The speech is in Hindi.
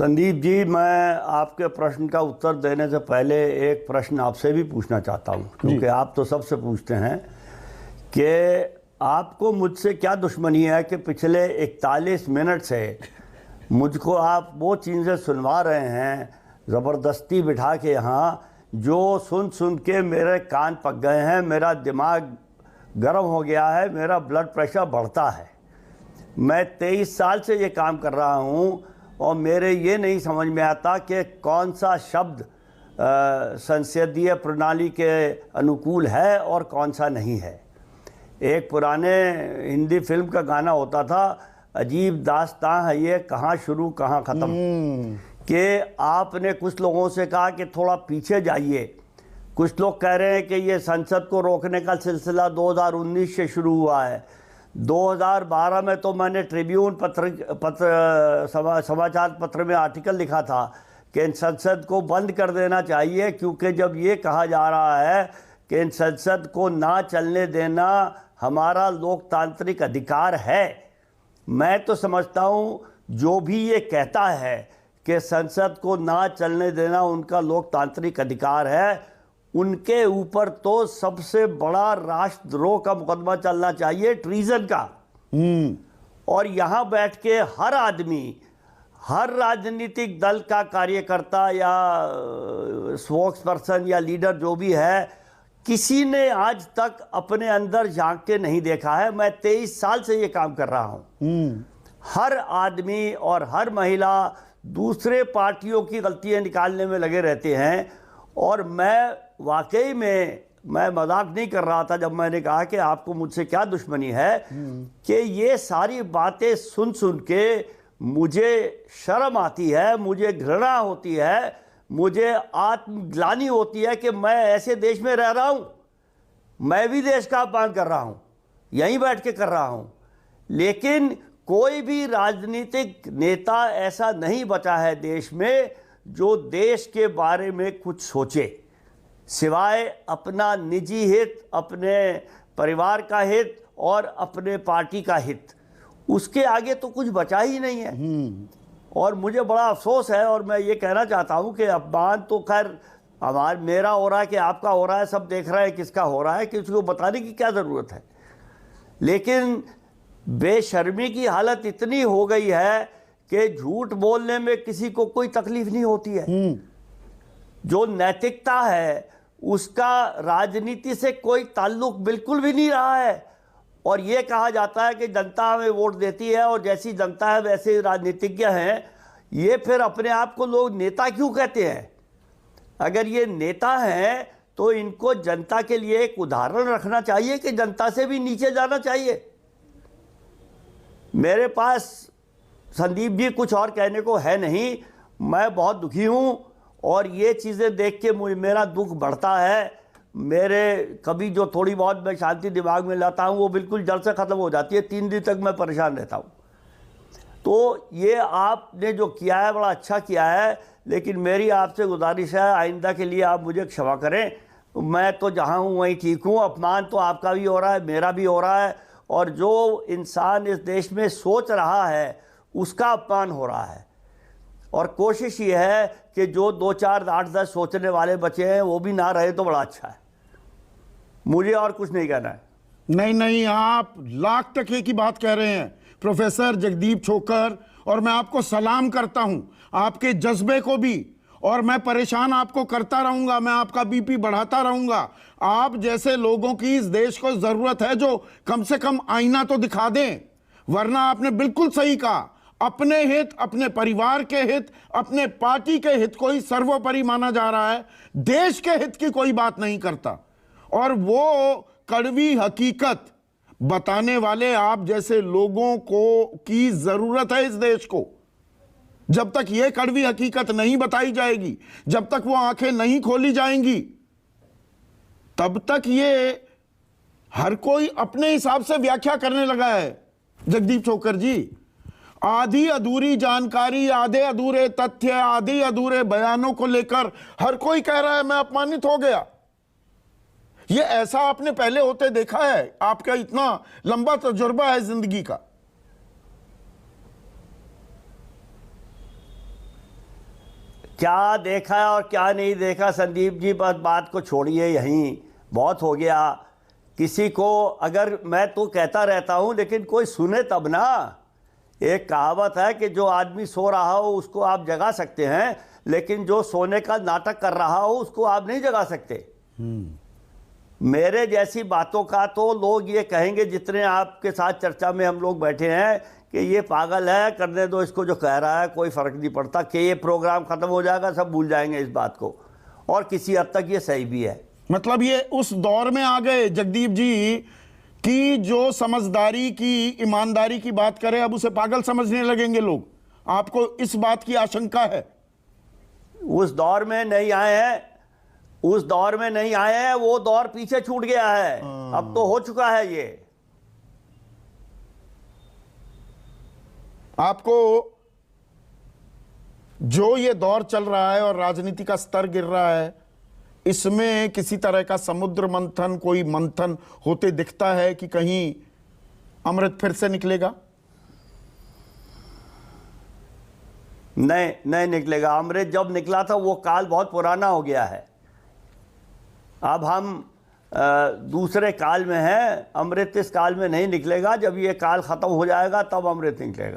संदीप जी, मैं आपके प्रश्न का उत्तर देने से पहले एक प्रश्न आपसे भी पूछना चाहता हूँ, क्योंकि आप तो सबसे पूछते हैं कि आपको मुझसे क्या दुश्मनी है कि पिछले 41 मिनट से मुझको आप वो चीज़ें सुनवा रहे हैं ज़बरदस्ती बिठा के यहाँ, जो सुन सुन के मेरे कान पक गए हैं, मेरा दिमाग गर्म हो गया है, मेरा ब्लड प्रेशर बढ़ता है। मैं 23 साल से ये काम कर रहा हूँ और मेरे ये नहीं समझ में आता कि कौन सा शब्द संसदीय प्रणाली के अनुकूल है और कौन सा नहीं है। एक पुराने हिंदी फिल्म का गाना होता था, अजीब दास्तां है ये, कहाँ शुरू कहाँ ख़त्म, कि आपने कुछ लोगों से कहा कि थोड़ा पीछे जाइए। कुछ लोग कह रहे हैं कि ये संसद को रोकने का सिलसिला 2019 से शुरू हुआ है। 2012 में तो मैंने ट्रिब्यून समाचार पत्र में आर्टिकल लिखा था कि संसद को बंद कर देना चाहिए, क्योंकि जब ये कहा जा रहा है कि संसद को ना चलने देना हमारा लोकतांत्रिक अधिकार है। मैं तो समझता हूँ जो भी ये कहता है कि संसद को ना चलने देना उनका लोकतांत्रिक अधिकार है, उनके ऊपर तो सबसे बड़ा राष्ट्रद्रोह का मुकदमा चलना चाहिए, ट्रीजन का। और यहाँ बैठ के हर आदमी, हर राजनीतिक दल का कार्यकर्ता या स्पोक्स पर्सन या लीडर जो भी है, किसी ने आज तक अपने अंदर झांक के नहीं देखा है। मैं 23 साल से ये काम कर रहा हूँ। हर आदमी और हर महिला दूसरे पार्टियों की गलतियाँ निकालने में लगे रहते हैं। और मैं वाकई में, मैं मजाक नहीं कर रहा था जब मैंने कहा कि आपको मुझसे क्या दुश्मनी है, कि ये सारी बातें सुन सुन के मुझे शर्म आती है, मुझे घृणा होती है, मुझे आत्मग्लानि होती है कि मैं ऐसे देश में रह रहा हूँ। मैं भी देश का अपमान कर रहा हूँ, यहीं बैठ के कर रहा हूँ, लेकिन कोई भी राजनीतिक नेता ऐसा नहीं बचा है देश में जो देश के बारे में कुछ सोचे, सिवाय अपना निजी हित, अपने परिवार का हित और अपने पार्टी का हित। उसके आगे तो कुछ बचा ही नहीं है। और मुझे बड़ा अफसोस है, और मैं ये कहना चाहता हूँ कि अपमान तो खैर मेरा हो रहा है कि आपका हो रहा है, सब देख रहा है किसका हो रहा है, किसी को बताने की क्या ज़रूरत है। लेकिन बेशर्मी की हालत इतनी हो गई है कि झूठ बोलने में किसी को कोई तकलीफ नहीं होती है। जो नैतिकता है उसका राजनीति से कोई ताल्लुक बिल्कुल भी नहीं रहा है। और ये कहा जाता है कि जनता हमें वोट देती है और जैसी जनता है वैसे राजनीतिज्ञ हैं। ये फिर अपने आप को लोग नेता क्यों कहते हैं? अगर ये नेता हैं तो इनको जनता के लिए एक उदाहरण रखना चाहिए कि जनता से भी नीचे जाना चाहिए। मेरे पास संदीप जी कुछ और कहने को है नहीं। मैं बहुत दुखी हूँ और ये चीज़ें देख के मेरा दुख बढ़ता है। मेरे कभी जो थोड़ी बहुत मैं शांति दिमाग में लाता हूँ वो बिल्कुल जड़ से ख़त्म हो जाती है। 3 दिन तक मैं परेशान रहता हूँ। तो ये आपने जो किया है बड़ा अच्छा किया है, लेकिन मेरी आपसे गुजारिश है आइंदा के लिए आप मुझे क्षमा करें। मैं तो जहाँ हूँ वहीं ठीक हूँ। अपमान तो आपका भी हो रहा है, मेरा भी हो रहा है, और जो इंसान इस देश में सोच रहा है उसका अपमान हो रहा है। और कोशिश ये है कि जो 2, 4, 8, 10 सोचने वाले बचे हैं वो भी ना रहे तो बड़ा अच्छा है। मुझे और कुछ नहीं कहना है। नहीं, आप लाख टके की बात कह रहे हैं प्रोफेसर जगदीप छोकर, और मैं आपको सलाम करता हूं, आपके जज्बे को भी। और मैं परेशान आपको करता रहूंगा, मैं आपका बीपी बढ़ाता रहूंगा। आप जैसे लोगों की इस देश को जरूरत है जो कम से कम आईना तो दिखा दें। वरना आपने बिल्कुल सही कहा, अपने हित, अपने परिवार के हित, अपने पार्टी के हित को ही सर्वोपरि माना जा रहा है, देश के हित की कोई बात नहीं करता। और वो कड़वी हकीकत बताने वाले आप जैसे लोगों को की जरूरत है इस देश को। जब तक ये कड़वी हकीकत नहीं बताई जाएगी, जब तक वो आंखें नहीं खोली जाएंगी, तब तक ये हर कोई अपने हिसाब से व्याख्या करने लगा है। जगदीप छोकर जी, आधी अधूरी जानकारी, आधे अधूरे तथ्य, आधी अधूरे बयानों को लेकर हर कोई कह रहा है मैं अपमानित हो गया। ये ऐसा आपने पहले होते देखा है? आपका इतना लंबा तजुर्बा है जिंदगी का। क्या देखा है और क्या नहीं देखा संदीप जी, बस बात को छोड़िए, यहीं बहुत हो गया। किसी को अगर मैं तो कहता रहता हूँ लेकिन कोई सुने तब ना। एक कहावत है कि जो आदमी सो रहा हो उसको आप जगा सकते हैं, लेकिन जो सोने का नाटक कर रहा हो उसको आप नहीं जगा सकते। मेरे जैसी बातों का तो लोग ये कहेंगे, जितने आपके साथ चर्चा में हम लोग बैठे हैं, कि ये पागल है, करने दो इसको जो कह रहा है, कोई फ़र्क नहीं पड़ता, कि ये प्रोग्राम ख़त्म हो जाएगा, सब भूल जाएंगे इस बात को। और किसी हद तक ये सही भी है। मतलब ये उस दौर में आ गए जगदीप जी कि जो समझदारी की, ईमानदारी की बात करे अब उसे पागल समझने लगेंगे लोग। आपको इस बात की आशंका है? उस दौर में नहीं आए हैं, उस दौर में नहीं आए हैं, वो दौर पीछे छूट गया है, अब तो हो चुका है ये। आपको जो ये दौर चल रहा है और राजनीति का स्तर गिर रहा है, इसमें किसी तरह का समुद्र मंथन, कोई मंथन होते दिखता है कि कहीं अमृत फिर से निकलेगा? नहीं, नहीं निकलेगा। अमृत जब निकला था वो काल बहुत पुराना हो गया है। अब हम दूसरे काल में हैं। अमृत इस काल में नहीं निकलेगा। जब ये काल खत्म हो जाएगा तब अमृत निकलेगा।